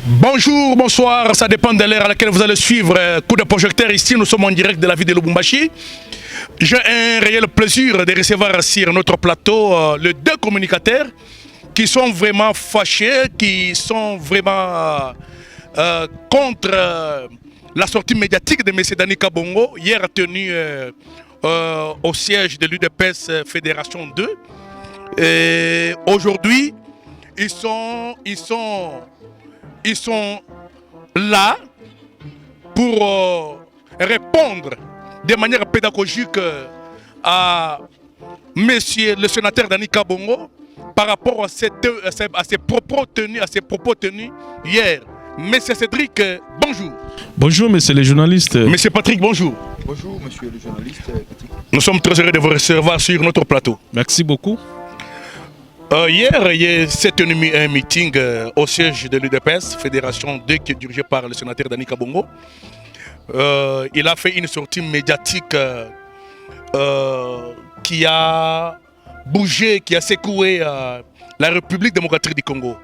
Bonjour, bonsoir, ça dépend de l'heure à laquelle vous allez suivre. Coup de projecteur ici, nous sommes en direct de la ville de Lubumbashi. J'ai un réel plaisir de recevoir sur notre plateau les deux communicateurs qui sont vraiment fâchés, qui sont vraiment contre la sortie médiatique de M. Dani Kabongo, hier tenue au siège de l'UDPS Fédération 2. Et aujourd'hui, ils sont là pour répondre de manière pédagogique à monsieur le sénateur Dani Kabongo par rapport à ses propos tenus hier. Monsieur Cédric, bonjour. Bonjour, monsieur le journaliste. Monsieur Patrick, bonjour. Bonjour, monsieur le journaliste Patrick. Nous sommes très heureux de vous recevoir sur notre plateau. Merci beaucoup. Hier, il s'est tenu un meeting au siège de l'UDPS, Fédération 2, qui est dirigé par le sénateur Dani Kabongo. Il a fait une sortie médiatique qui a bougé, qui a secoué la République démocratique du Congo.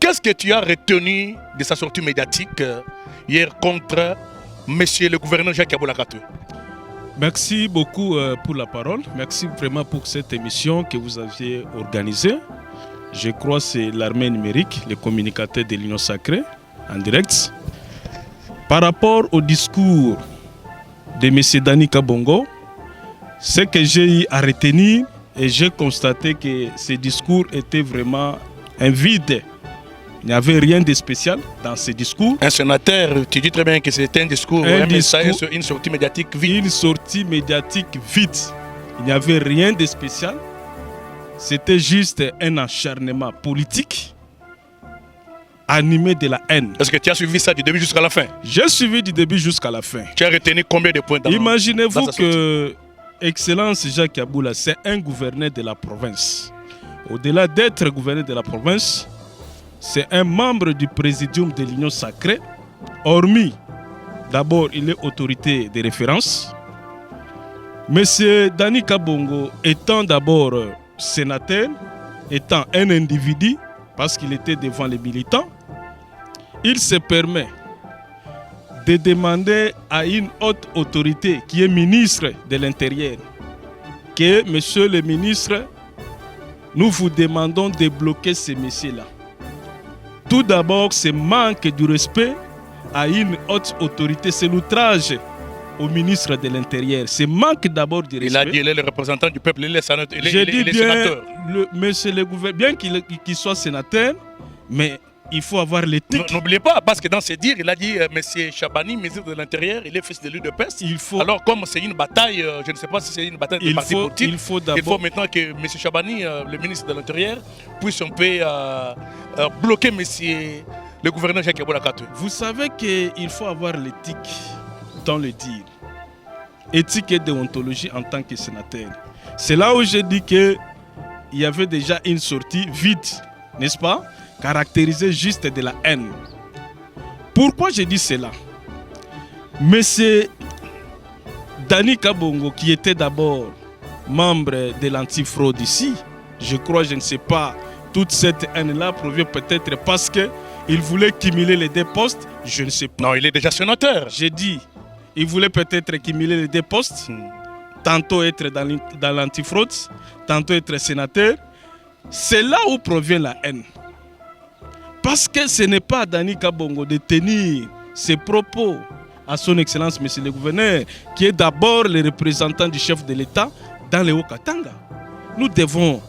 Qu'est-ce que tu as retenu de sa sortie médiatique hier contre monsieur le gouverneur Jacques Aboulakatou? Merci beaucoup pour la parole. Merci vraiment pour cette émission que vous aviez organisée. Je crois que c'est l'armée numérique, les communicateurs de l'Union sacrée, en direct. Par rapport au discours de M. Dani Kabongo, ce que j'ai eu à retenir, et j'ai constaté que ce discours était vraiment un vide. Il n'y avait rien de spécial dans ce discours. Un sénateur, tu dis très bien que c'était un discours, une sortie médiatique vide. Une sortie médiatique vide. Il n'y avait rien de spécial. C'était juste un acharnement politique animé de la haine. Est-ce que tu as suivi ça du début jusqu'à la fin? J'ai suivi du début jusqu'à la fin. Tu as retenu combien de points dans Imaginez-vous que Excellence Jacques Aboula, c'est un gouverneur de la province. Au-delà d'être gouverneur de la province, c'est un membre du présidium de l'Union sacrée, hormis, d'abord, il est autorité de référence. Monsieur Dani Kabongo étant d'abord sénateur, étant un individu, parce qu'il était devant les militants, il se permet de demander à une haute autorité qui est ministre de l'Intérieur que, monsieur le ministre, nous vous demandons de bloquer ces messieurs-là. Tout d'abord, c'est manque du respect à une haute autorité, c'est l'outrage au ministre de l'Intérieur. C'est manque d'abord du respect. Il a dit qu'il est le représentant du peuple, il est sénateur. Monsieur le gouverneur, bien qu'il soit sénateur, mais il faut avoir l'éthique. N'oubliez pas, parce que dans ses dires, il a dit monsieur Chabani, ministre de l'Intérieur, il est fils de l'UDPS. Alors, comme c'est une bataille, je ne sais pas si c'est une bataille de parti politique, il faut maintenant que monsieur Chabani, le ministre de l'Intérieur, puisse un peu bloquer monsieur le gouverneur Jacques Aboulakatou. Vous savez qu'il faut avoir l'éthique dans le dire. Éthique et déontologie en tant que sénateur. C'est là où j'ai dit qu'il y avait déjà une sortie vide, n'est-ce pas? Caractérisée juste de la haine. Pourquoi j'ai dit cela? Monsieur Dani Kabongo, qui était d'abord membre de l'antifraude ici, je crois, je ne sais pas, toute cette haine-là provient peut-être parce qu'il voulait cumuler les deux postes, je ne sais pas. Non, il est déjà sénateur. J'ai dit, il voulait peut-être cumuler les deux postes, tantôt être dans l'antifraude, tantôt être sénateur. C'est là où provient la haine. Parce que ce n'est pas à Dani Kabongo de tenir ses propos à son Excellence, Monsieur le Gouverneur, qui est d'abord le représentant du chef de l'État dans le Haut-Katanga. Nous devons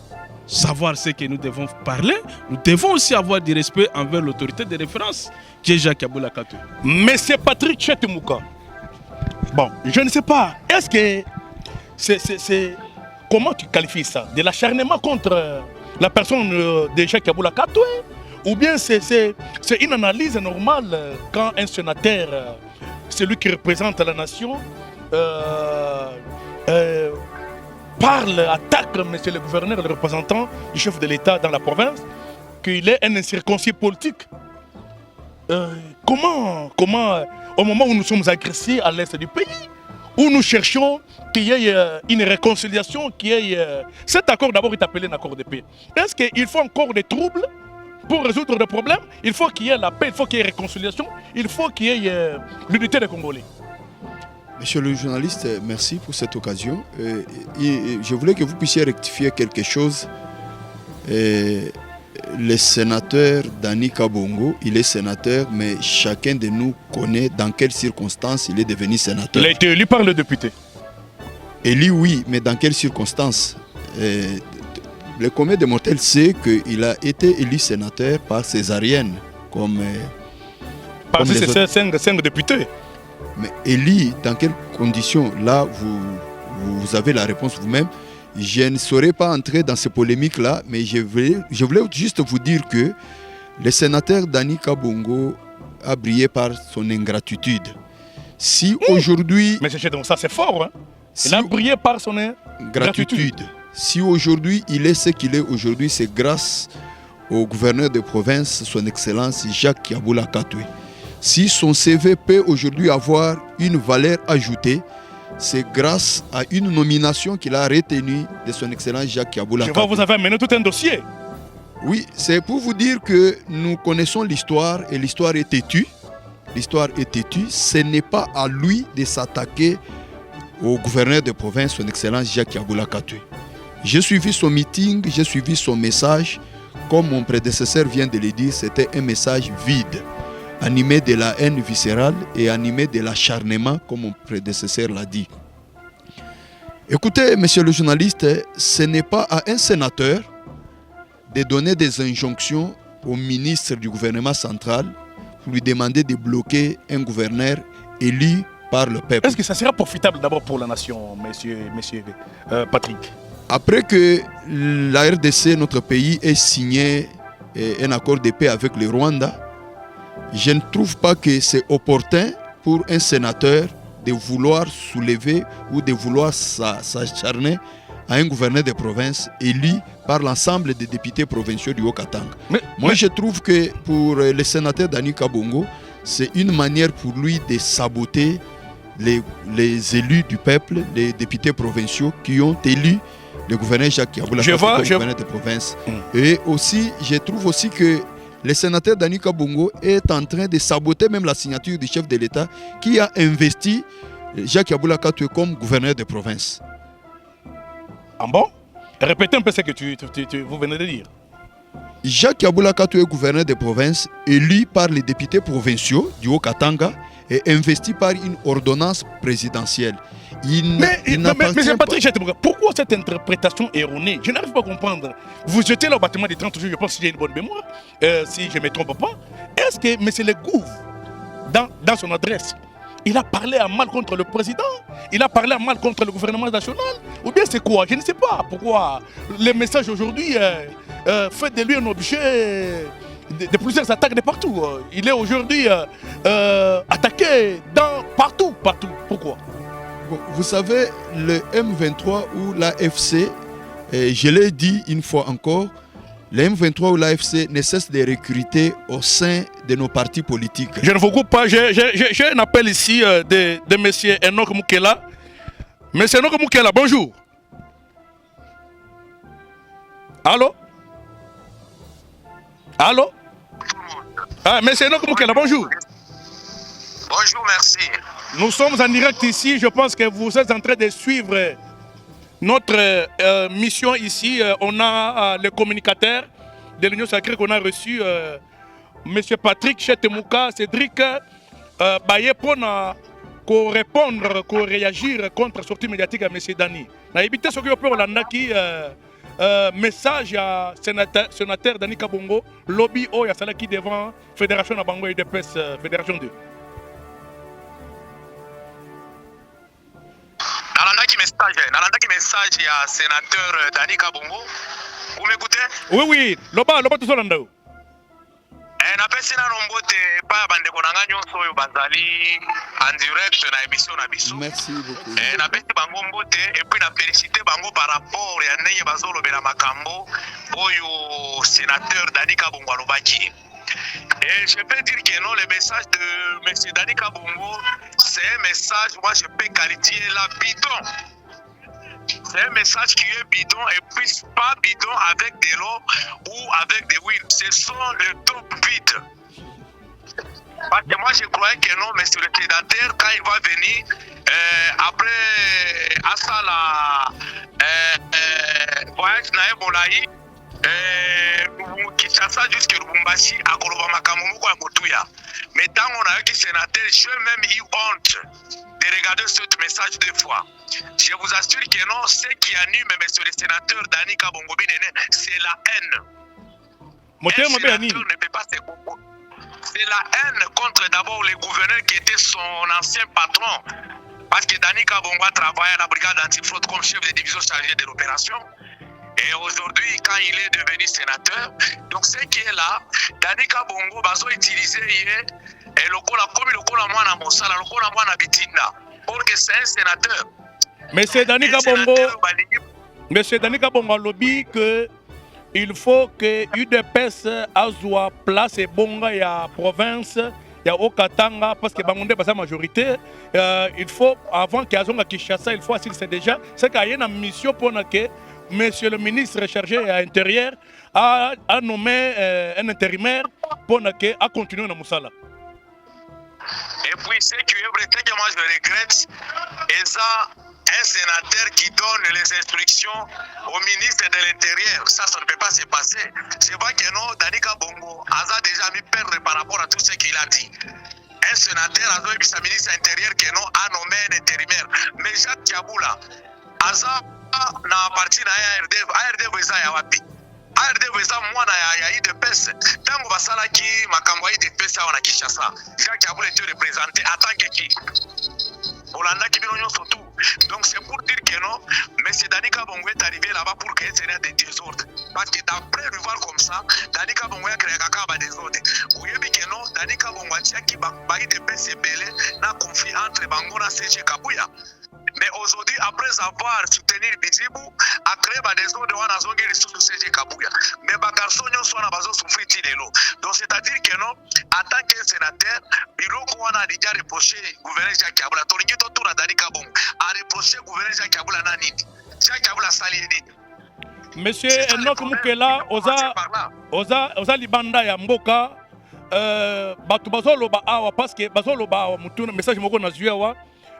savoir ce que nous devons parler. Nous devons aussi avoir du respect envers l'autorité de référence, qui est Jacques Aboulakatou. Monsieur Patrick Chetemouka, bon, je ne sais pas, est-ce que c'est comment tu qualifies ça? De l'acharnement contre la personne de Jacques Aboulakatou? Ou bien c'est une analyse normale quand un sénateur, celui qui représente la nation, parle, attaque monsieur le gouverneur, le représentant du chef de l'État dans la province, qu'il est un incirconcis politique. Comment, au moment où nous sommes agressés à l'est du pays, où nous cherchons qu'il y ait une réconciliation, qu'il y ait... Cet accord d'abord est appelé un accord de paix. Est-ce qu'il faut encore des troubles pour résoudre le problème, il faut qu'il y ait la paix, il faut qu'il y ait réconciliation, il faut qu'il y ait l'unité des Congolais. Monsieur le journaliste, merci pour cette occasion. Je voulais que vous puissiez rectifier quelque chose. Le sénateur Dani Kabongo, il est sénateur, mais chacun de nous connaît dans quelles circonstances il est devenu sénateur. Il a été élu par le député. Élu, oui, mais dans quelles circonstances? Le commun des mortels sait qu'il a été élu sénateur par césarienne, comme Parce que les c'est 5 députés. Mais élu, dans quelles conditions? Là, vous avez la réponse vous-même. Je ne saurais pas entrer dans ces polémiques-là, mais je voulais juste vous dire que le sénateur Dani Kabongo a brillé par son ingratitude. Si aujourd'hui... Mais donc ça c'est fort, hein? Il a brillé par son ingratitude. Si aujourd'hui il est ce qu'il est aujourd'hui, c'est grâce au gouverneur de province, son excellence Jacques Yabula Katwe. Si son CV peut aujourd'hui avoir une valeur ajoutée, c'est grâce à une nomination qu'il a retenue de son excellence Jacques Yabula Katwe. Je vois, vous avez amené tout un dossier. Oui, c'est pour vous dire que nous connaissons l'histoire et l'histoire est têtue. L'histoire est têtue. Ce n'est pas à lui de s'attaquer au gouverneur de province, son excellence Jacques Yabula Katwe. J'ai suivi son meeting, j'ai suivi son message. Comme mon prédécesseur vient de le dire, c'était un message vide, animé de la haine viscérale et animé de l'acharnement, comme mon prédécesseur l'a dit. Écoutez, monsieur le journaliste, ce n'est pas à un sénateur de donner des injonctions au ministre du gouvernement central pour lui demander de bloquer un gouverneur élu par le peuple. Est-ce que ça sera profitable d'abord pour la nation, monsieur Patrick? Après que la RDC, notre pays, ait signé un accord de paix avec le Rwanda, je ne trouve pas que c'est opportun pour un sénateur de vouloir soulever ou de vouloir s'acharner à un gouverneur de province élu par l'ensemble des députés provinciaux du Haut-Katanga. Moi, je trouve que pour le sénateur Dani Kabongo, c'est une manière pour lui de saboter les élus du peuple, les députés provinciaux qui ont élu le gouverneur Jacques Yabula Katwe comme gouverneur de province. Et aussi, je trouve aussi que le sénateur Dani Kabongo est en train de saboter même la signature du chef de l'État qui a investi Jacques Yabula Katwe comme gouverneur de province. Ah bon? Répétez un peu ce que vous venez de dire. Jacques Yabula Katwe est gouverneur de province élu par les députés provinciaux du Haut-Katanga et investi par une ordonnance présidentielle. Mais Patrick, pourquoi cette interprétation erronée? Je n'arrive pas à comprendre. Vous jetez le bâtiment des 30 jours, je pense que j'ai une bonne mémoire, si je ne me trompe pas. Est-ce que M. Legouv, dans son adresse, il a parlé à mal contre le président? Il a parlé à mal contre le gouvernement national? Ou bien c'est quoi? Je ne sais pas pourquoi les messages aujourd'hui fait de lui un objet de plusieurs attaques de partout. Il est aujourd'hui attaqué partout. Pourquoi? Bon, vous savez, le M23 ou l'AFC, je l'ai dit une fois encore, le M23 ou l'AFC ne cesse de recruter au sein de nos partis politiques. Je ne vous coupe pas, j'ai un appel ici de M. Enoch Moukela. M. Enoch Moukela, bonjour. Allô? Allô? Ah, M. Enoch Moukela, bonjour. Bonjour, merci. Nous sommes en direct ici. Je pense que vous êtes en train de suivre notre mission ici. On a le communicateur de l'Union Sacrée qu'on a reçu, M. Patrick Chetemouka, Cédric Baye, pour répondre, pour réagir contre la sortie médiatique à M. Dani. On a évité ce qu'on peut qui message à sénateur Dani Kabongo, lobby Oya Salaki devant Fédération Nabango et DPS Fédération 2. Nalandaki message ya sénateur Dani Kabongo. Vous m'écoutez? Oui, loba tout ça là. Napesi na nombote pa bandeko na nganyo soyo bazali en direct na émission na biso. Merci beaucoup. Napesi bango mbote et puis na féliciter bango par rapport ya ndenge bazolobela makambo oyo sénateur Dani Kabongo alobaki. Et je peux dire que non, le message de M. Dani Kabongo, c'est un message, moi je peux qualifier là bidon. C'est un message qui est bidon et puis pas bidon avec de l'eau ou avec des huiles. Ce sont les top vides. Parce que moi je croyais que non, mais sur le sénateur, quand il va venir, après Asala, voyage na Ebolaï, Kinshasa jusqu'à Lubumbashi, à Koloba Makamumuko à Motuya. Mais tant on a eu qui sénateur, j'ai même eu honte de regarder ce message deux fois. Je vous assure que non, ce qui anime monsieur le sénateur Dani Kabongo Binene, c'est la haine. Un sénateur ne peut pas se comporter. C'est la haine contre d'abord le gouverneur qui était son ancien patron. Parce que Dani Kabongo a travaillé à la brigade antifraude comme chef de division chargé de l'opération. Et aujourd'hui, quand il est devenu sénateur, donc ce qui est là, Dani Kabongo va utiliser et le Kola Mwana Mosala, le Kola Mwana Bitinda. Pour que c'est un sénateur. Monsieur Dani Kabongo a lobby que il faut que UDPS azwa place et bonga ya province ya Okatanga parce que bangonde basa majorité il faut avant que azonga Kinshasa il faut assurer c'est déjà c'est qu'il y a une mission pour que monsieur le ministre chargé à l'intérieur a nommé un intérimaire pour que a continuer na musala. Et puis ce qui est vrai que moi je regrette et ça un sénateur qui donne les instructions au ministre de l'Intérieur. Ça ne peut pas se passer. C'est vrai que non, Dani Kabongo a déjà mis perdre par rapport à tout ce qu'il a dit. Un sénateur a donné sa ministre de l'Intérieur qui non a nommé un intérimaire. Mais Jacques Tiaboula, Aza n'a parti na ARD Veza ya wapi. ARD Veza mwana ya IDPS. Tango basala ki makambo ya IDPS na Kinshasa. Jacques Tiaboula était représenté en tant que qui Olanda qui vient surtout. Donc c'est pour dire que non, M. Dani Kabongo est arrivé là-bas pour créer des désordres. Parce que d'après le voir comme ça, Dani Kabongo a créé un désordre. Vous voyez que non, Dani Kabongo a dit qu'il va y avoir des belé dans le conflit entre Bango et CG Kabouya. Mais aujourd'hui, après avoir soutenu Bizibou, a créé des désordres dans la zone de CG Kabouya. Mais les garçons sont en train de souffrir. Donc c'est-à-dire que non, en tant que sénateur, il a déjà reproché le gouverneur Jacques Kabula. Tolingi Totoura Dani Kabongo a reproché le gouverneur Jacques Kabula Nanini. Jacques Kabula Salini. Monsieur Enoch Mukela, oza libanda ya mboka, batu bazoloba awa parce que bazoloba awa mutuna message moko na zuwa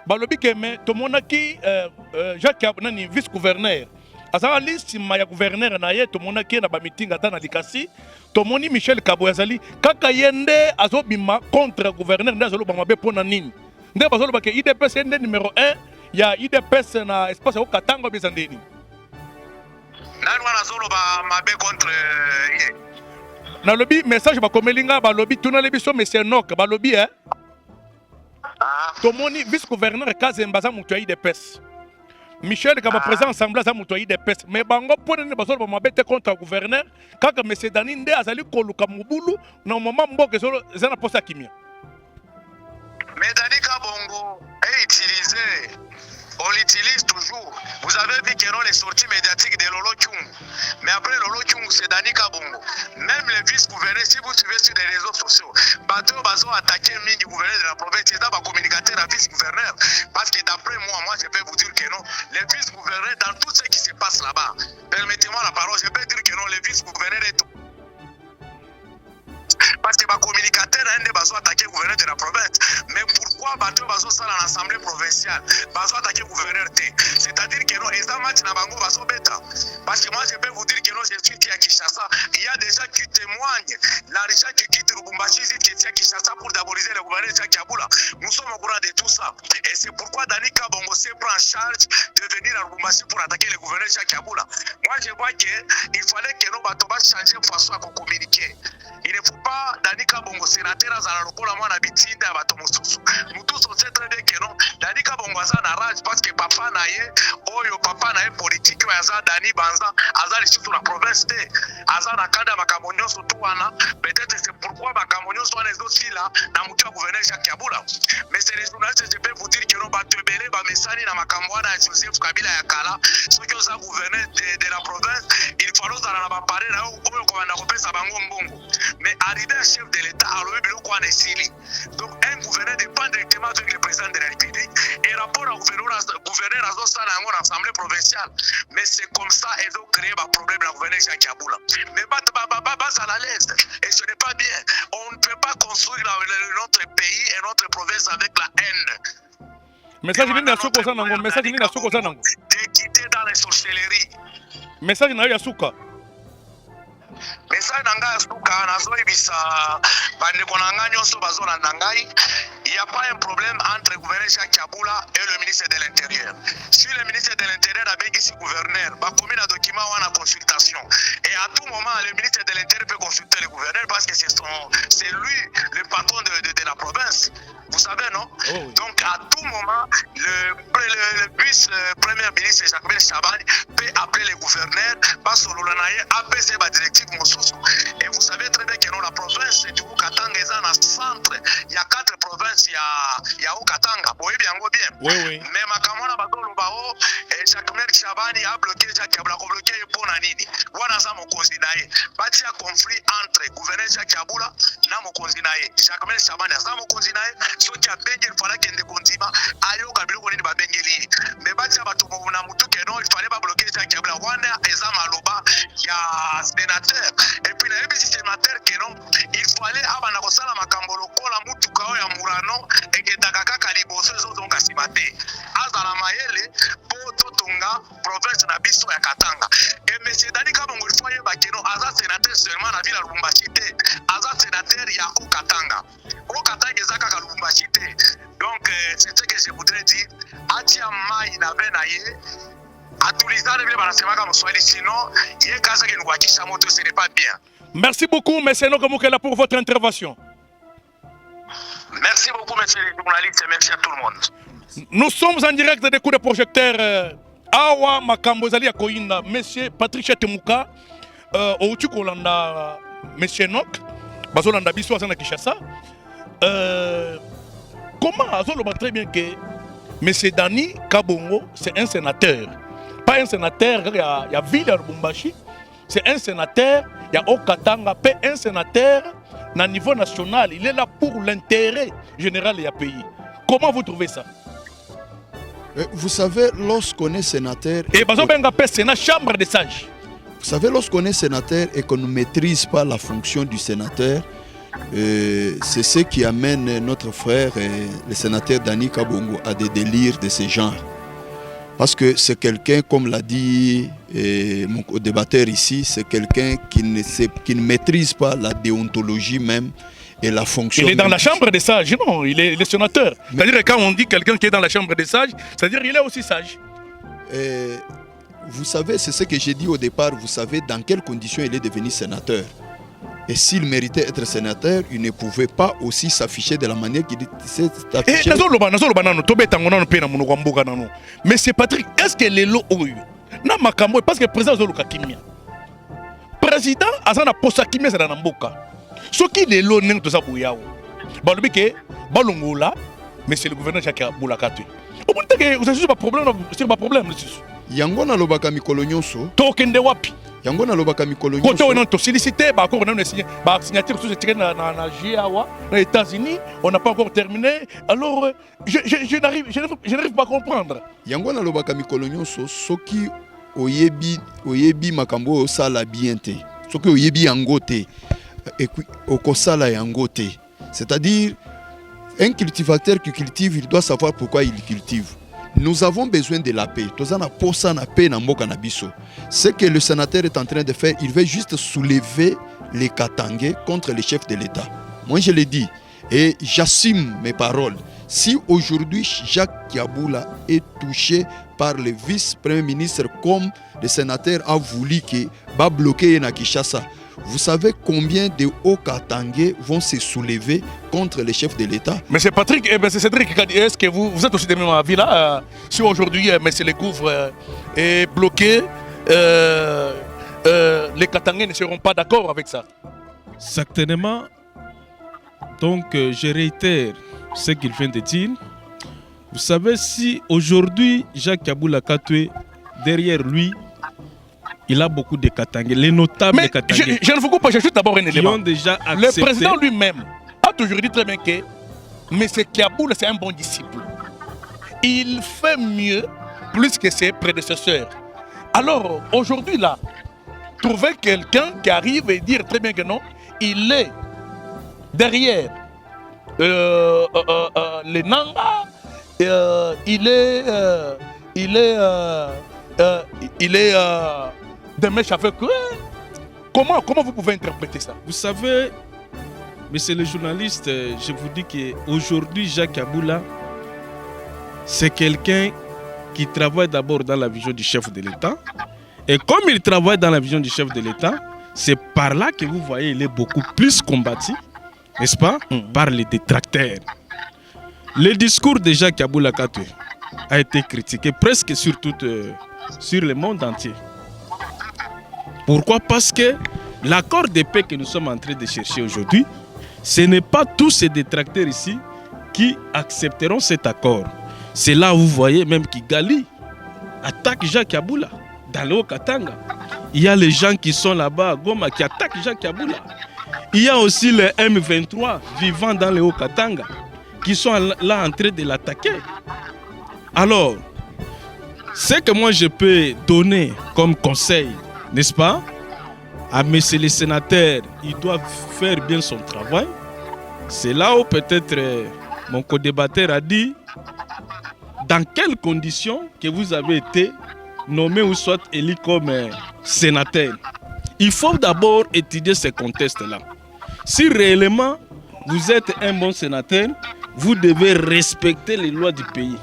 balobi ke me tomonaki Jacques Kabula ni vice-gouverneur. Azala liste ya gouverneur na ye tomonaki na ba meeting ata na Likasi. Tomoni Michel Kaboya zali kaka yende azobima contre gouverneur nda zoloba mabe pona nini. Nde bazoloba ke IDPS nde numéro 1 ya IDPS na espace Okatanga bezandeni. Nani wana zoloba mabe contre ye. Na lobi message ba komelinga ba lobi tuna lebi so monsieur Nok ba lobi Tomoni vice-gouverneur Kazemba za mutu ya IDPS. Michel Kaba présent ensemble za mutu ya IDPS mais bango pona ne bazoloba mabe te contre gouverneur kaka monsieur Dani nde azali koluka mubulu na moment mboke zolo za na posa kimia. Mais Dani Kabongo est utilisé. On l'utilise toujours. Vous avez vu que non les sorties médiatiques de Lolo Kyung. Mais après Lolo Kyung, c'est Dani Kabongo. Même les vice-gouverneurs, si vous suivez sur les réseaux sociaux, Bateau Bazo a attaqué du gouverneur de la province, c'est un communicateur à vice-gouverneur. Parce que d'après moi, je peux vous dire que non, les vice-gouverneurs, dans tout ce qui se passe là-bas, permettez-moi la parole, je peux dire que non, les vice-gouverneurs est tout. Parce que les communicateurs ont attaqué le gouverneur de la province. Mais pourquoi Bateau Bazo ça dans l'Assemblée provinciale Bazo attaqué le gouverneur T. C'est-à-dire que non, ils ont match dans Bango Bazo bêta. Parce que moi je peux vous dire que non, je suis à Kinshasa. Il y a des gens qui témoignent. L'argent qui quitte Lubumbashi, qui est à Kinshasa pour diaboliser le gouverneur Jacques Kabula. Nous sommes au courant de tout ça. Et c'est pourquoi Dani Kabongo se prend en charge de venir à Lubumbashi pour attaquer le gouverneur Jacques Kabula. Moi je vois qu'il fallait que nos bateaux changer de façon à communiquer. Il ne faut pas Dani Kabongo sénateur azala lokola mwana bitinda bato mosusu. Nous tous on sait très bien que non. Dani Kabongo azala na rage parce que papa na ye oyo papa na ye politique oyo azala Dani Banza azala surtout la province te. Azala na kanda makambo nyonso tu wana. Peut-être c'est pourquoi makambo nyonso wana ezosi là na mutu ya gouverneur Jacques Kabula. Mais c'est les journalistes je peux vous dire que non bato ebele ba mesani na makambo wana ya Joseph Kabila ya kala. Soki oza gouverneur de la province, il faut ozala na ba paré na oyo komanda kopesa bango mbongo. Mais arrivé à chef de l'État, alors il y a un gouverneur dépend directement du président de la République et rapport au gouverneur à l'Assemblée provinciale. Mais c'est comme ça qu'ils ont créé un problème dans le gouverneur Jacques Yaboula. Mais bas à l'aise. Et ce n'est pas bien. On ne peut pas construire notre pays et notre province avec la haine. Message ni na soko sana ngo, message ni na soko sana ngo. D'équité dans les sorcelleries. Message na ya suka. Message nanga ya suka nazoyebisa bandeko na nga nyonso bazolanda ngai. Il n'y a pas un problème entre le gouverneur Jacques Yaboula et le ministre de l'Intérieur. Si le ministre de l'Intérieur a bien ici gouverneur, va commis un document ou en consultation. Et à tout moment, le ministre de l'Intérieur peut consulter le gouverneur parce que c'est lui le patron de la province. Vous savez, non? Oh, oui. Donc, à tout moment, le vice-premier ministre Jacques Chabani peut appeler le gouverneur parce que l'Olanaye a baissé la directive Moussousou. Et vous savez très bien que dans la province du Katanga, il y a un centre, il y a 4 provinces, il y a au Katanga. Vous voyez bien, oui, oui. Mais Makamona Badolo Bao, Jacques Chabani a bloqué, Jacques Yaboula a bloqué pour Nanini. Wana za Mokonzinaye. Bati a conflit entre gouverneur Jacques Yaboula na Mokonzinaye. Jacques Chabani a za Mokonzinaye. Ce qui a béni, il fallait qu'il ne continue pas. Ayo Kabilo Koni ba Bengeli. Mais Bati a Batomo na Moutou que non, il fallait pas bloquer Jacques Yaboula. Wana Eza Maloba, il y a sénateur. Et puis, il y a un sénateur qui non, il fallait abana kosala makambolo kola Moutou Kao ya Murano et que Dakaka Kaliboso donc à Simate. Azala Mayele, Poto Tunga, province na Biso ya Katanga. Et M. Dani Kabongo, il faut y avoir Aza sénateur seulement na ville à Lubumbashi. Aza sénateur ya au Katanga. Au Katanga, Zaka Lubumbashi. Donc, c'est ce que je voudrais dire. Atia Mai na Benaye. Merci beaucoup, M. Nokamukela, pour votre intervention. Merci beaucoup, monsieur les journalistes, et merci à tout le monde. Nous sommes en direct des coups de projecteur. Awa Makambozali Akoinda, M. Patrick Temuka, Outu Kolanda, M. Nok, Bazolanda Bisso Azana Kishasa. Comment Azolo va très bien que M. Dani Kabongo, c'est un sénateur. Pas un sénateur, il y a Ville à Lubumbashi, c'est un sénateur, il y a Okatanga, un sénateur, à niveau national, il est là pour l'intérêt général du pays. Comment vous trouvez ça? Vous savez, lorsqu'on est sénateur... Et c'est la chambre des sages. Vous savez, lorsqu'on est sénateur et qu'on ne maîtrise pas la fonction du sénateur, c'est ce qui amène notre frère, le sénateur Dani Kabongo, à des délires de ce genre. Parce que c'est quelqu'un, comme l'a dit mon débatteur ici, c'est quelqu'un qui ne maîtrise pas la déontologie même et la fonction. Il est dans la chambre des sages, non, il est sénateur. C'est-à-dire que quand on dit quelqu'un qui est dans la chambre des sages, c'est-à-dire qu'il est aussi sage. Vous savez, c'est ce que j'ai dit au départ, vous savez dans quelles conditions il est devenu sénateur. Et s'il méritait être sénateur, il ne pouvait pas aussi s'afficher de la manière qu'il s'est affiché. Mais c'est Patrick, est-ce que les lots ont eu? Non, parce que le président Zoluka Kimia. Président Azana Posa Kimia c'est dans Namboka. Ce qui les lots n'ont pas Bouyao. Balubike, Balongola, mais c'est le gouverneur Jacques Boulakatu. Vous avez pas problème. Yangona Lobaka Mikolonyoso. Tokende Wapi. Yangona Lobaka Mikolonyoso. Quand on a sollicité, on a signé signature sur na GIAWA, aux États-Unis, on n'a pas encore terminé. Alors, je n'arrive pas à comprendre. Yangona Lobaka Mikolonyoso, Soki Oyebi Makambo Sala Biente. Soki Oyebi Angote. Et puis, Okosala Yangote. C'est-à-dire, un cultivateur qui cultive, il doit savoir pourquoi il cultive. Nous avons besoin de la paix. Ce que le sénateur est en train de faire, il veut juste soulever les Katangais contre les chefs de l'État. Moi, je l'ai dit et j'assume mes paroles. Si aujourd'hui Jacques Yaboula est touché par le vice-premier ministre comme le sénateur a voulu qu'il va bloquer Kinshasa, vous savez combien de hauts Katangais vont se soulever contre les chefs de l'État? Mais c'est Patrick, c'est Cédric qui a dit, est-ce que vous êtes aussi de même avis là? Si aujourd'hui M. Lecouvre est bloqué, les Katangais ne seront pas d'accord avec ça? Certainement. Donc je réitère ce qu'il vient de dire. Vous savez, si aujourd'hui Jacques Yaboula Katoué, derrière lui, il a beaucoup de Katangais, les notables de Katangais. Je ne vous coupe pas, j'ajoute d'abord un élément. Ont déjà accepté. Le président lui-même a toujours dit très bien que M. Yaboula c'est un bon disciple. il fait mieux plus que ses prédécesseurs. Alors, aujourd'hui, là, trouver quelqu'un qui arrive et dire très bien que non, il est derrière les Nanga, il est des mèches avec eux. Comment vous pouvez interpréter ça? Vous savez, monsieur le journaliste, je vous dis qu'aujourd'hui, Jacques Kaboula, c'est quelqu'un qui travaille d'abord dans la vision du chef de l'État. Et comme il travaille dans la vision du chef de l'État, c'est par là que vous voyez qu'il est beaucoup plus combattu, n'est-ce pas, par les détracteurs. Le discours de Jacques Kaboula Kato a été critiqué presque sur le monde entier. Pourquoi? Parce que l'accord de paix que nous sommes en train de chercher aujourd'hui, ce n'est pas tous ces détracteurs ici qui accepteront cet accord. C'est là où vous voyez même Kigali attaque Jacques Kaboula dans le Haut-Katanga. Il y a les gens qui sont là-bas à Goma qui attaquent Jacques Kaboula. Il y a aussi les M23 vivant dans le Haut-Katanga qui sont là en train de l'attaquer. Alors, ce que moi je peux donner comme conseil, n'est-ce pas, à messieurs les sénateurs, ils doivent faire bien son travail. C'est là où peut-être mon co-débatteur a dit dans quelles conditions que vous avez été nommé ou soit élu comme sénateur. Il faut d'abord étudier ces contextes-là. Si réellement vous êtes un bon sénateur, vous devez respecter les lois du pays.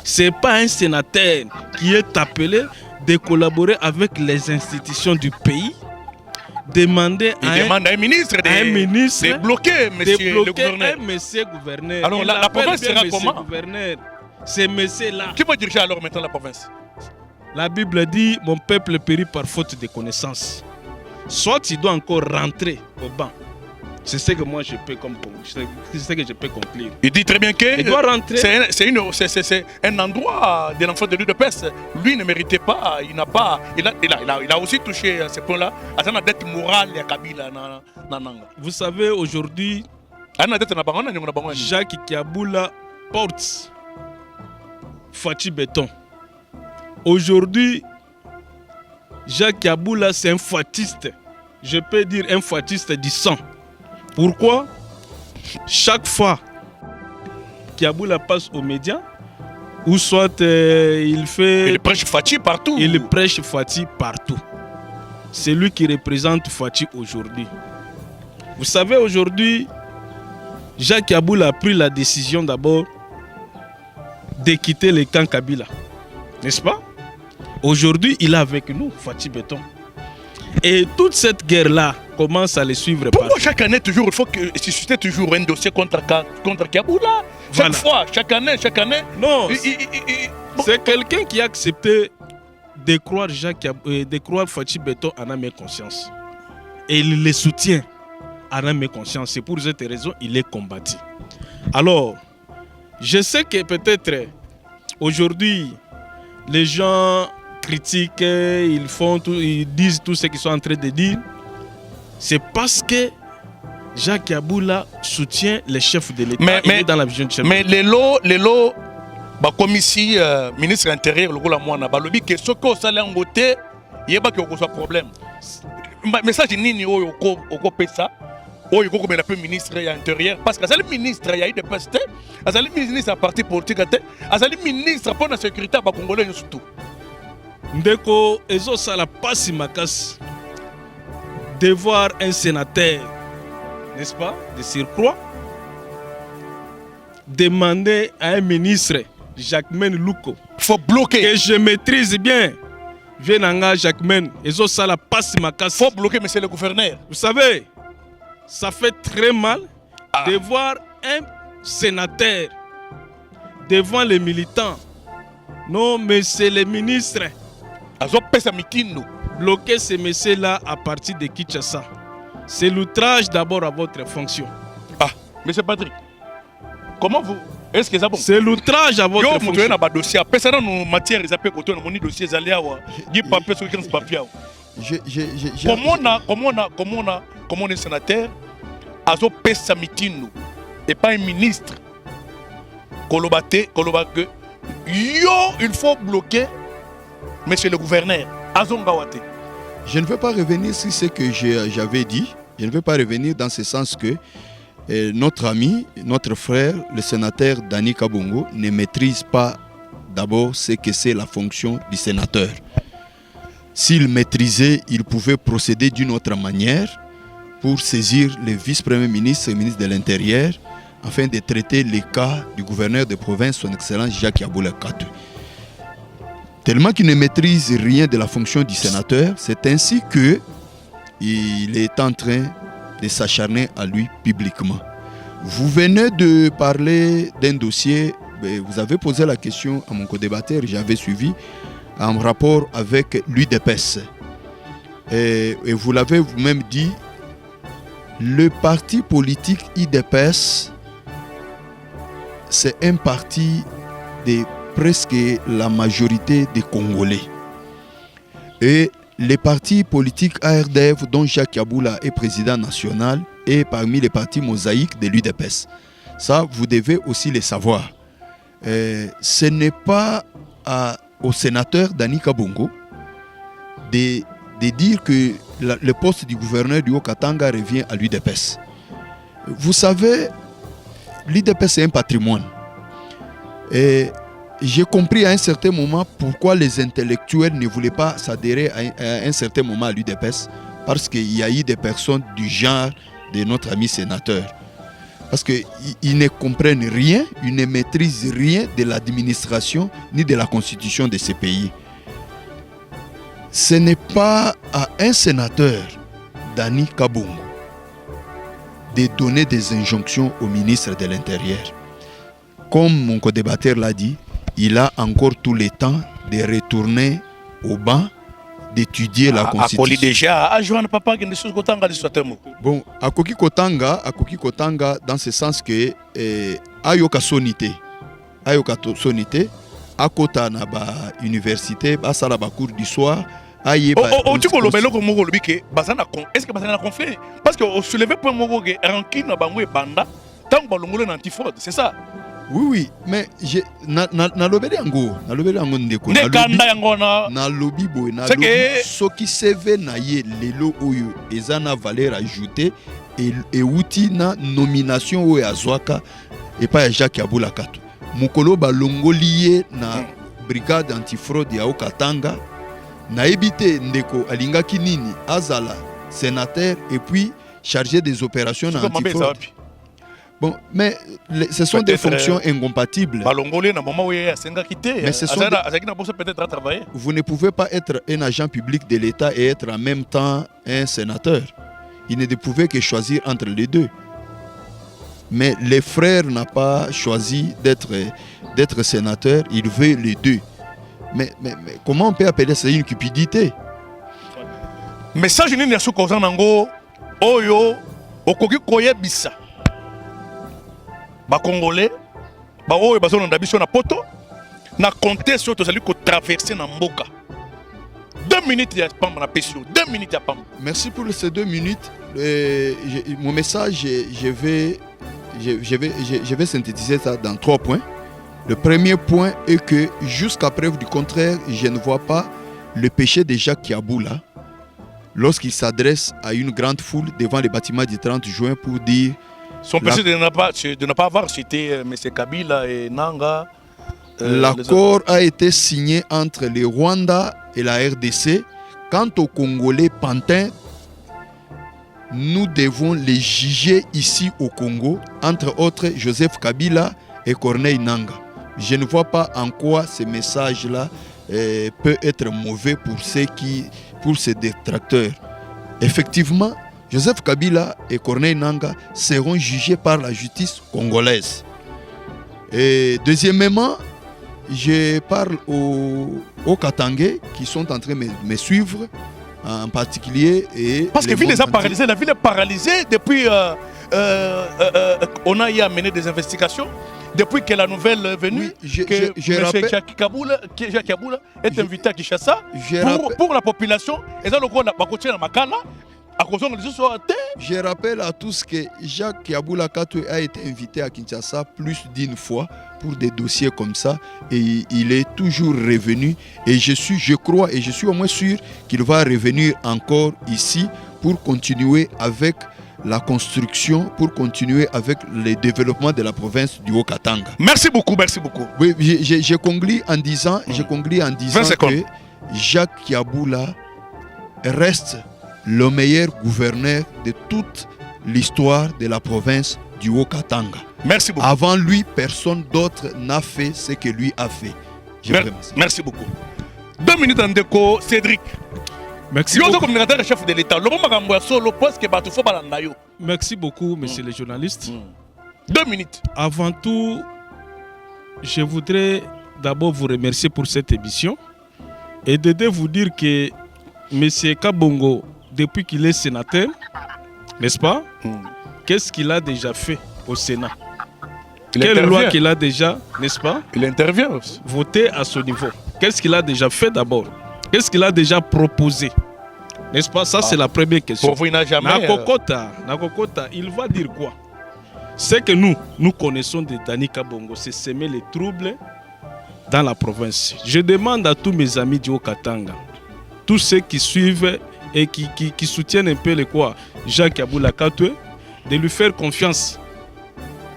Ce n'est pas un sénateur qui est appelé de collaborer avec les institutions du pays, demander à un ministre de bloquer monsieur le gouverneur. Monsieur gouverneur. Alors la province sera comment? Gouverneur. C'est monsieur là. Qui va diriger alors maintenant la province? La Bible dit mon peuple périt par faute de connaissance. Soit il doit encore rentrer au banc. C'est ce que moi je peux conclure. Il dit très bien que il doit rentrer. C'est un endroit de l'enfant de l'UDPS. Lui ne méritait pas. Il a aussi touché à ce point-là. À sa dette morale et à Kabila. Vous savez, aujourd'hui, Jacques Kaboula porte Fachi Béton. Aujourd'hui, Jacques Kaboula, c'est un fatiste. Je peux dire un fatiste du sang. Pourquoi? Chaque fois Kaboula passe aux médias, ou soit il prêche Fachi partout. Il prêche Fachi partout. C'est lui qui représente Fachi aujourd'hui. Vous savez, aujourd'hui, Jacques Kaboula a pris la décision d'abord de quitter le camp Kabila. N'est-ce pas? Aujourd'hui, il est avec nous, Fachi Béton. Et toute cette guerre-là commence à le suivre. Pourquoi chaque année, toujours, il faut susciter toujours un dossier contre Kaboula? Chaque fois, chaque année. Non, c'est quelqu'un qui a accepté de croire Fachi Béton en âme et conscience. Et il le soutient en âme et conscience. C'est pour cette raison qu'il est combattu. Alors, je sais que peut-être aujourd'hui, les gens critiquent, ils disent tout ce qu'ils sont en train de dire. C'est parce que Jacques Kaboula soutient les chefs de l'État. Il est dans la vision du chef de l'État. Mais les lots, comme ici, ministre intérieur, le gouvernement, balobi que ce que ça en côté, il y a pas que ça problème. Message nini au pesa. Oh, il faut que le ministre intérieur, parce que le ministre, il y a eu des postes, le ministre à parti politique, le ministre pour la sécurité, les Congolais surtout. Ndeko, ezo sala pasi makas de voir un sénateur, n'est-ce pas, de surcroît, demander à un ministre, Jacquemaine Louko, faut bloquer, que je maîtrise bien. Venanga Jacquemaine, ezo sala pasi makas. Faut bloquer, monsieur le gouverneur. Vous savez, ça fait très mal de voir un sénateur devant les militants. Non, mais c'est les ministres. Bloquer ces messieurs-là à partir de Kinshasa. C'est l'outrage d'abord à votre fonction. Ah, monsieur Patrick, comment vous... Est-ce que c'est bon? C'est l'outrage à votre fonction. Comment on est sénateur, azo pesa mitino et pas un ministre. Kolobate, il faut bloquer monsieur le gouverneur Azongawate. Je ne veux pas revenir sur ce que j'avais dit. Je ne veux pas revenir dans ce sens que notre ami, notre frère, le sénateur Dani Kabongo, ne maîtrise pas d'abord ce que c'est la fonction du sénateur. S'il maîtrisait, il pouvait procéder d'une autre manière pour saisir le vice-premier ministre et le ministre de l'Intérieur afin de traiter les cas du gouverneur de province, son Excellence Jacques Yaboula Katou. Tellement qu'il ne maîtrise rien de la fonction du sénateur, c'est ainsi qu'il est en train de s'acharner à lui publiquement. Vous venez de parler d'un dossier, vous avez posé la question à mon co-débatteur, j'avais suivi, en rapport avec l'UDPS. Et vous l'avez vous-même dit, le parti politique UDPS, c'est un parti de presque la majorité des Congolais. Et les partis politiques ARDF, dont Jacques Yaboula est président national, est parmi les partis mosaïques de l'UDPS. Ça, vous devez aussi le savoir. Ce n'est pas au sénateur Dani Kabongo de dire que le poste du gouverneur du Haut-Katanga revient à l'UDPS. Vous savez, l'UDPS est un patrimoine. Et j'ai compris à un certain moment pourquoi les intellectuels ne voulaient pas s'adhérer à un certain moment à l'UDPS, parce qu'il y a eu des personnes du genre de notre ami sénateur. Parce qu'ils ne comprennent rien, ils ne maîtrisent rien de l'administration ni de la constitution de ces pays. Ce n'est pas à un sénateur, Dani Kabongo, de donner des injonctions au ministre de l'Intérieur. Comme mon co-débatteur l'a dit, il a encore tout le temps de retourner au banc, d'étudier la Constitution. Déjà, bon, à Koki Kotanga, dans ce sens que Ayoka Sonité, à Kota na ba université, à sala ba cours du soir, est-ce que bazana conflit? Parce que au soulevé point mogo que rancune na bango e banda, tant balongolo na antifraude, c'est ça? Oui, mais na lobeli yango ndeko na lobi boy na lobi soki CV na ye lelo oyo ezana valeur ajoutée et outi na nomination oyo azwaka et pas Jacques Yaboula Katou. Mukolo balongoli ye na brigade antifraude ya Haut-Katanga na ebité ndeko alingaki nini azala sénateur et puis chargé des opérations antifraude. Bon, mais ce sont des fonctions incompatibles. Mais vous ne pouvez pas être un agent public de l'État et être en même temps un sénateur. Il ne pouvait que choisir entre les deux. Mais les frères n'ont pas choisi d'être sénateur, ils veulent les deux. Mais comment on peut appeler ça une cupidité? Message ni na suko nango oyo okoki koyebisa. Ba Congolais, ba oyo bazona ndabiso na poto na compter sur tozali ko traverser na mboka. 2 minutes ya pamba na pesio, 2 minutes ya pamba. Merci pour ces 2 minutes. Mon message, je vais synthétiser ça dans 3 points. Le premier point est que jusqu'à preuve du contraire, je ne vois pas le péché de Jacques Yaboula lorsqu'il s'adresse à une grande foule devant les bâtiments du 30 juin pour dire son péché de ne pas avoir cité M. Kabila et Nanga. L'accord a été signé entre le Rwanda et la RDC. Quant aux Congolais pantins, nous devons les juger ici au Congo, entre autres Joseph Kabila et Corneille Nanga. Je ne vois pas en quoi ce message-là peut être mauvais pour ces détracteurs. Effectivement, Joseph Kabila et Corneille Nanga seront jugés par la justice congolaise. Et deuxièmement, je parle aux Katangais qui sont en train de me suivre, en particulier. Parce que la ville est paralysée. La ville est paralysée depuis on a y amené des investigations. Depuis que la nouvelle est venue, oui, que M. Jacques Yaboula est invité à Kinshasa pour la population. Et ça, le gros, la Makala. À cause de les autres, Je rappelle à tous que Jacques Yaboula Katwe a été invité à Kinshasa plus d'une fois pour des dossiers comme ça et il est toujours revenu et je crois et je suis au moins sûr qu'il va revenir encore ici pour continuer avec la construction, pour continuer avec le développement de la province du Haut-Katanga. Merci beaucoup, merci beaucoup. Oui, je conclue en disant, que Jacques Yaboula reste le meilleur gouverneur de toute l'histoire de la province du Haut-Katanga. Merci beaucoup. Avant lui, personne d'autre n'a fait ce que lui a fait. Merci beaucoup. 2 minutes en déco, Cédric. Merci beaucoup. Chef de l'État. Merci beaucoup, monsieur le journaliste. 2 minutes. Avant tout, je voudrais d'abord vous remercier pour cette émission et de vous dire que monsieur Kabongo, depuis qu'il est sénateur, n'est-ce pas, qu'est-ce qu'il a déjà fait au Sénat? Quelle loi qu'il a déjà, n'est-ce pas, il intervient aussi. Voté à ce niveau. Qu'est-ce qu'il a déjà fait d'abord? Qu'est-ce qu'il a déjà proposé? N'est-ce pas? Ça, c'est la première question. Pour vous, il n'a jamais... Nakokota, il va dire quoi? C'est que nous connaissons de Dani Kabongo, c'est semer les troubles dans la province. Je demande à tous mes amis du Haut-Katanga, tous ceux qui suivent et qui soutiennent un peu le quoi, Jacques Yaboula Katwe, de lui faire confiance.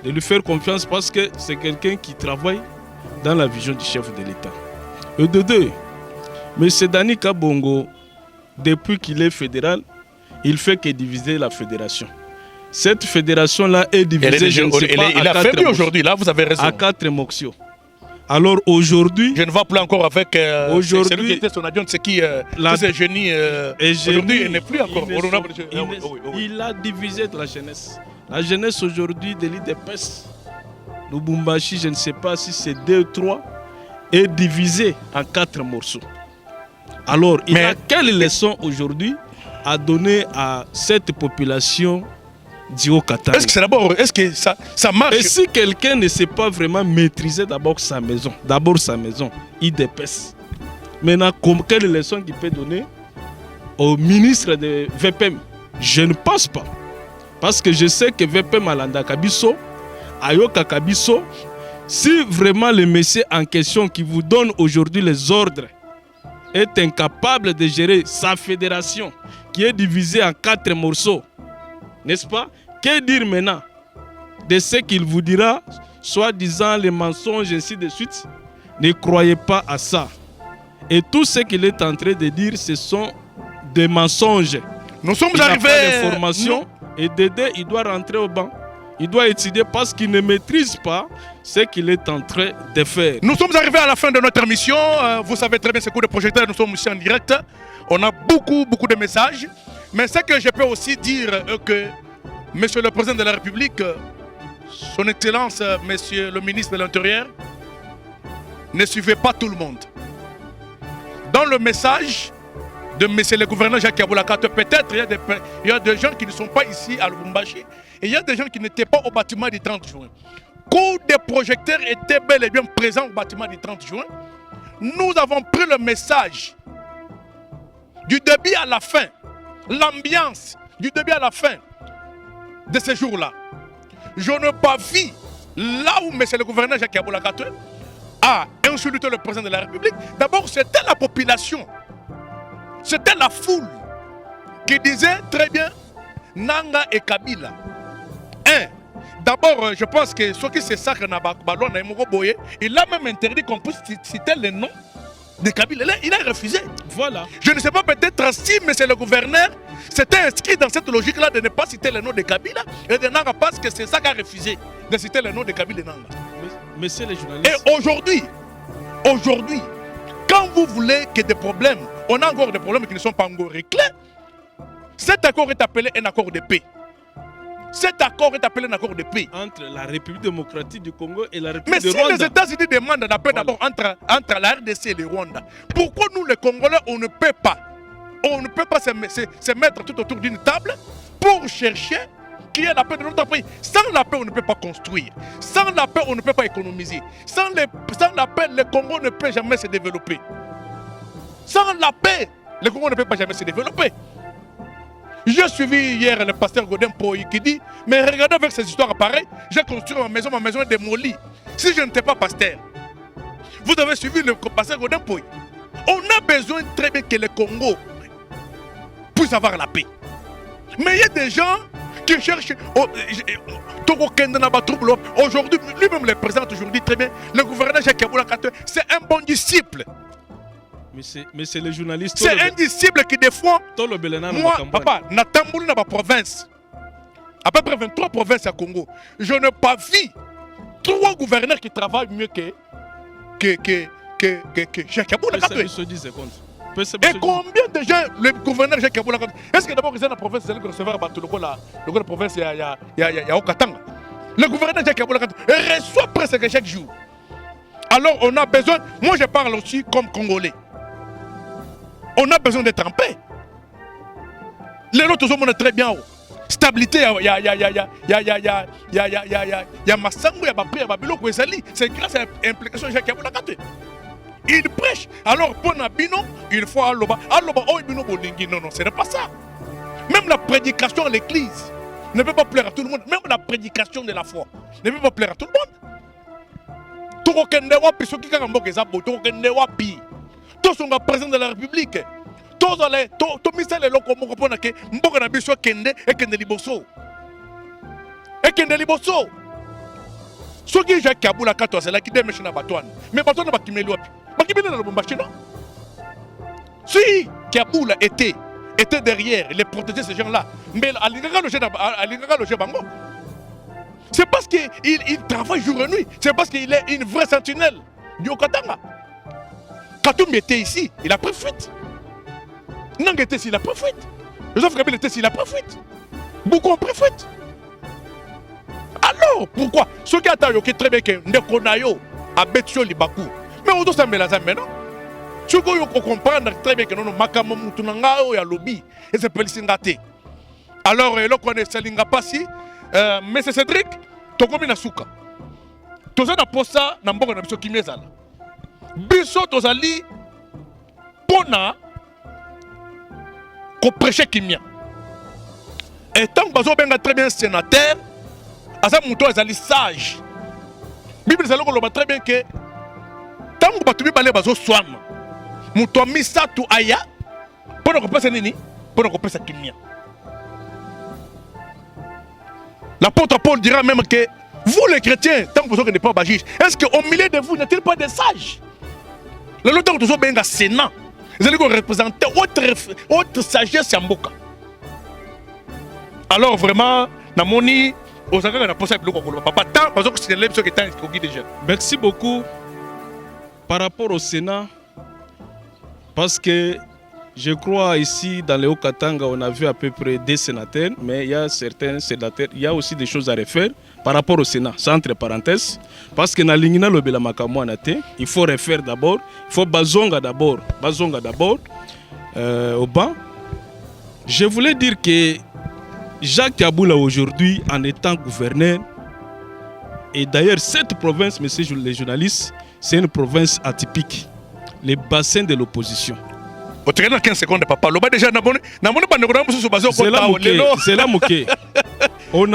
De lui faire confiance parce que c'est quelqu'un qui travaille dans la vision du chef de l'État. Et de deux, M. Dani Kabongo, depuis qu'il est fédéral, il fait que diviser la fédération. Cette fédération-là est divisée, je ne sais pas, il a fait mieux aujourd'hui, là vous avez raison. À 4 moxios. Alors aujourd'hui... Je ne vais plus encore avec celui qui était son adjoint, c'est qui c'est génie. Aujourd'hui, il n'est plus encore. Il a divisé de la jeunesse. La jeunesse aujourd'hui de l'île de Pes, Lubumbashi, je ne sais pas si c'est 2 ou 3, est divisé en 4 morceaux. Alors, il a quelle leçon aujourd'hui à donner à cette population du Haut-Katanga? Est-ce que c'est d'abord, est-ce que ça marche? Et si quelqu'un ne sait pas vraiment maîtriser d'abord sa maison, il dépèse. Maintenant, quelle leçon qu'il peut donner au ministre de VPM? Je ne pense pas. Parce que je sais que VPM Alanda Kabiso, Ayoka Kabiso, si vraiment le monsieur en question qui vous donne aujourd'hui les ordres est incapable de gérer sa fédération qui est divisée en 4 morceaux, n'est-ce pas? Que dire maintenant de ce qu'il vous dira, soi-disant les mensonges, ainsi de suite? Ne croyez pas à ça. Et tout ce qu'il est en train de dire, ce sont des mensonges. Nous sommes il arrivés... n'a pas d'information et Dédé, il doit rentrer au banc. Il doit étudier parce qu'il ne maîtrise pas ce qu'il est en train de faire. Nous sommes arrivés à la fin de notre émission. Vous savez très bien ce coup de projecteur, nous sommes ici en direct. On a beaucoup de messages. Mais ce que je peux aussi dire que Monsieur le Président de la République, Son Excellence, Monsieur le Ministre de l'Intérieur, ne suivez pas tout le monde. Dans le message de Monsieur le Gouverneur Jacques Yaboula Katwe, peut-être il y a des gens qui ne sont pas ici à Lubumbashi et il y a des gens qui n'étaient pas au bâtiment du 30 juin. Coup des projecteurs étaient bel et bien présents au bâtiment du 30 juin. Nous avons pris le message du début à la fin, l'ambiance du début à la fin de ce jour-là. Je n'ai pas vu là où M. le gouverneur Jacques Yaboula Katwe a insulté le président de la République. D'abord, c'était la population, c'était la foule qui disait très bien Nanga et Kabila. D'abord, je pense que ce qui se sacre dans le ballon, il a même interdit qu'on puisse citer le nom de Kabila. Il a refusé. Voilà. Je ne sais pas, peut-être si M. le gouverneur s'était inscrit dans cette logique-là de ne pas citer le nom de Kabila et de Nanga parce que c'est ça qu'a refusé de citer le nom de Kabila et Nanga. Monsieur le journaliste. Et aujourd'hui, quand vous voulez que des problèmes, on a encore des problèmes qui ne sont pas encore réglés, cet accord est appelé un accord de paix. Cet accord est appelé un accord de paix. Entre la République démocratique du Congo et la République de Rwanda. Mais si les États-Unis demandent la paix d'abord entre la RDC et le Rwanda, pourquoi nous les Congolais, on ne peut pas se mettre tout autour d'une table pour chercher qu'il y ait la paix de notre pays? Sans la paix, on ne peut pas construire. Sans la paix, on ne peut pas économiser. Sans la paix, le Congo ne peut jamais se développer. Sans la paix, le Congo ne peut pas jamais se développer. J'ai suivi hier le pasteur Godin Poy qui dit, mais regardez avec ces histoires pareilles, j'ai construit ma maison est démolie. Si je n'étais pas pasteur, vous avez suivi le pasteur Godin Poy. On a besoin très bien que le Congo puisse avoir la paix. Mais il y a des gens qui cherchent. Aujourd'hui, lui-même le présente aujourd'hui très bien. Le gouverneur Jacques Kaboula Katoué, c'est un bon disciple. Mais c'est les journalistes. C'est un disciple qui des fois. Moi, papa, Natambouli dans ma province, à peu près 23 provinces à Congo, je n'ai pas vu 3 gouverneurs qui travaillent mieux que Jacques Kaboula Katoué. Et combien de gens le gouverneur Jacques Kaboula Katoué? Est-ce que d'abord ils sont dans la province, c'est le recevoir la province, il y a Okatanga. Le gouverneur Jacques Kaboula Katoué reçoit presque chaque jour. Alors on a besoin, moi je parle aussi comme Congolais. On a besoin d'être en paix. Les autres sont très bien. Stabilité, il y a Massango, il y a Bapri, il y a Babilo, c'est grâce à l'implication de Jacques Kaboula Katoué. Il prêche. Alors, pour Nabino, il faut Aloba. Aloba, oh, Bino Bolingi. Non, ce n'est pas ça. Même la prédication à l'église ne peut pas plaire à tout le monde. Même la prédication de la foi ne peut pas plaire à tout le monde. Tout le monde wapi, ceux qui ont des abos, tout le monde wapi. Tous sont présidents de la République. Tous les ministères de l'Ocombo comprennent que Mboka Nabiso Kende et Kende Liboso. Et Kende Liboso. Ceux qui ont Jacques Kaboula Katoué, c'est là qui démêchent dans Batouane. Mais Batouane n'a pas kimé l'ouapi. Si Kaboula était derrière, il protégeait ces gens-là, mais c'est parce qu'il travaille jour et nuit, c'est parce qu'il est une vraie sentinelle du Okatanga. Katoum était ici, il a pris fuite. Nang était ici, il a pris fuite. Joseph Kabila était ici, il a pris fuite. Beaucoup ont pris fuite. Alors, pourquoi? Ceux qui attendent très bien que Ndekonayo a Betio Libakou. Mais on doit s'en mettre là maintenant. Tu peux comprendre très bien que nous avons un lobby et c'est pas le Singate. Alors, là, on est Salinga Passi, mais c'est Cédric, tu as combien de souka? Tu as posé ça dans le monde de Kimezala. Biso, tu as dit, Pona, qu'on prêche Kimia. Et tant que tu as très bien sénateur, à ça, tu as dit sage. La Bible dit très bien que tant que tu as dit soin, tu as mis ça tout aya pour ne pas nini, pour ne pas kimia. L'apôtre Paul dira même que vous les chrétiens, tant que vous n'êtes pas bagis, est-ce qu'au milieu de vous n'est-il pas des sages? Le longtemps que vous êtes bien Sénat, vous allez représenter autre sagesse en Mboka. Alors vraiment, Namoni, aux agents de la possible papa tant parce que c'est l'élection qui est en déjà. Merci beaucoup. Par rapport au Sénat, parce que je crois ici dans le Haut-Katanga, on a vu à peu près des sénateurs, mais il y a certains sénateurs, il y a aussi des choses à refaire par rapport au Sénat, c'est entre parenthèses, parce que dans l'Ingina Lobela Makamoanate, il faut refaire d'abord, il faut Bazonga d'abord au banc. Je voulais dire que Jacques Kaboula aujourd'hui, en étant gouverneur, et d'ailleurs cette province, messieurs les journalistes, c'est une province atypique, les bassins de l'opposition. Tu as 15 secondes, papa. Le bas déjà, c'est là Mouké. On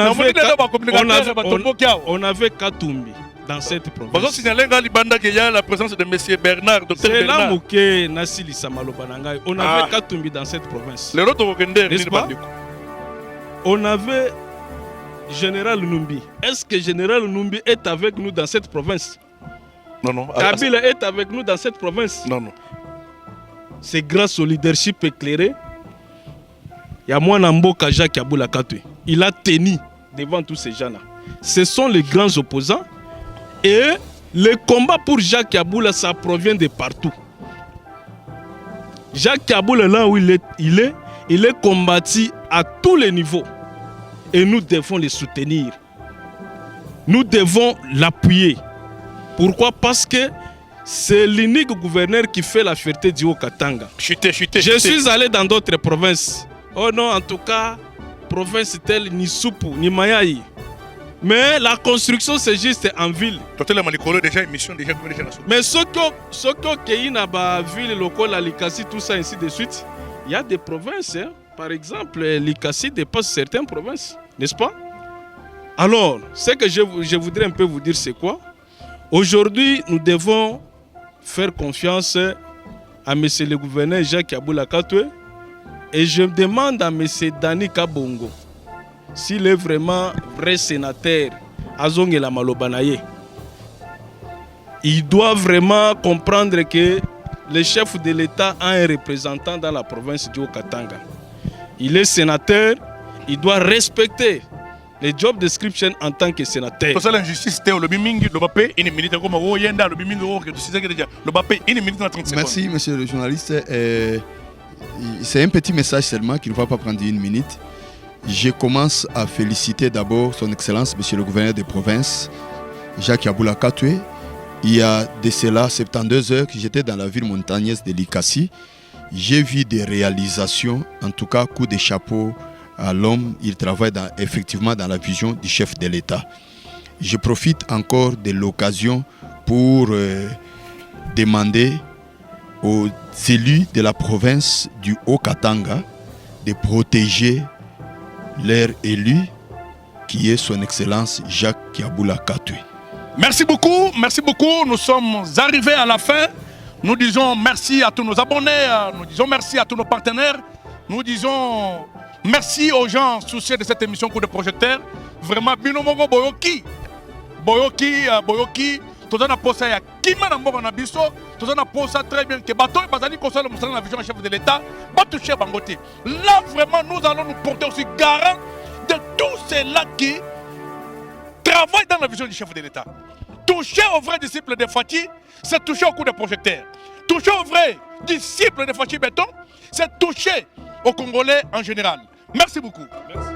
avait Katumbi dans cette province. Il y a la présence de M. Bernard, Dr. C'est là Bernard. Mouké, Nassili Samalobananga. On avait Katumbi dans cette province. N'est-ce pas? On avait Général Numbi. Est-ce que Général Numbi est avec nous dans cette province? Non. Kabila est avec nous dans cette province? Non. C'est grâce au leadership éclairé. Il y a moi Namboka Jacques Kaboula Katoué. Il a tenu devant tous ces gens-là. Ce sont les grands opposants. Et le combat pour Jacques Kaboula, ça provient de partout. Jacques Kaboula, là où il est combattu à tous les niveaux. Et nous devons le soutenir. Nous devons l'appuyer. Pourquoi? Parce que c'est l'unique gouverneur qui fait la fierté du Haut-Katanga. Je suis allé dans d'autres provinces. Oh non, en tout cas, province telle ni Soupu, ni Mayaï. Mais la construction, c'est juste en ville. Mais ceux qui ont dans la ville locale, la Likasi, tout ça, ainsi de suite, il y a des provinces. Hein. par exemple, l'ICASI dépasse certaines provinces, n'est-ce pas? Alors, ce que je voudrais un peu vous dire, c'est quoi? Aujourd'hui, nous devons faire confiance à M. le gouverneur Jacques Yabula Katwe et je demande à M. Dani Kabongo s'il est vraiment vrai sénateur à Zongela Malobanaye. Il doit vraiment comprendre que le chef de l'État a un représentant dans la province du Haut-Katanga. Il est sénateur, il doit respecter le job description en tant que sénateur. C'est l'injustice, le bimingi, le bapé, une minute, comme au Yenda, le bimingi, le bapé, une minute dans 30 secondes. Merci, monsieur le journaliste. C'est un petit message seulement qui ne va pas prendre une minute. Je commence à féliciter d'abord son Excellence, monsieur le gouverneur de province, Jacques Yabula Katwe. Il y a de cela 72 heures que j'étais dans la ville montagneuse de l'Ikassi. J'ai vu des réalisations, en tout cas coup de chapeau à l'homme. Il travaille effectivement dans la vision du chef de l'État. Je profite encore de l'occasion pour demander aux élus de la province du Haut-Katanga de protéger leur élu qui est son Excellence Jacques Yabula Katwe. Merci beaucoup, nous sommes arrivés à la fin. Nous disons merci à tous nos abonnés, nous disons merci à tous nos partenaires, nous disons merci aux gens soucieux de cette émission Coup de projecteur. Vraiment, Binomogo Boyoki, tout a posé à Kima Nambo Nabiso, tout a posé très bien que Bato et Bazali concerne la vision du chef de l'État, Batouché Bangote. Là, vraiment, nous allons nous porter aussi garant de tous ceux-là qui travaillent dans la vision du chef de l'État. Toucher aux vrais disciples de Fati, c'est toucher au coup de projecteur. Toucher aux vrais disciples de Fati Béton, c'est toucher aux Congolais en général. Merci beaucoup. Merci.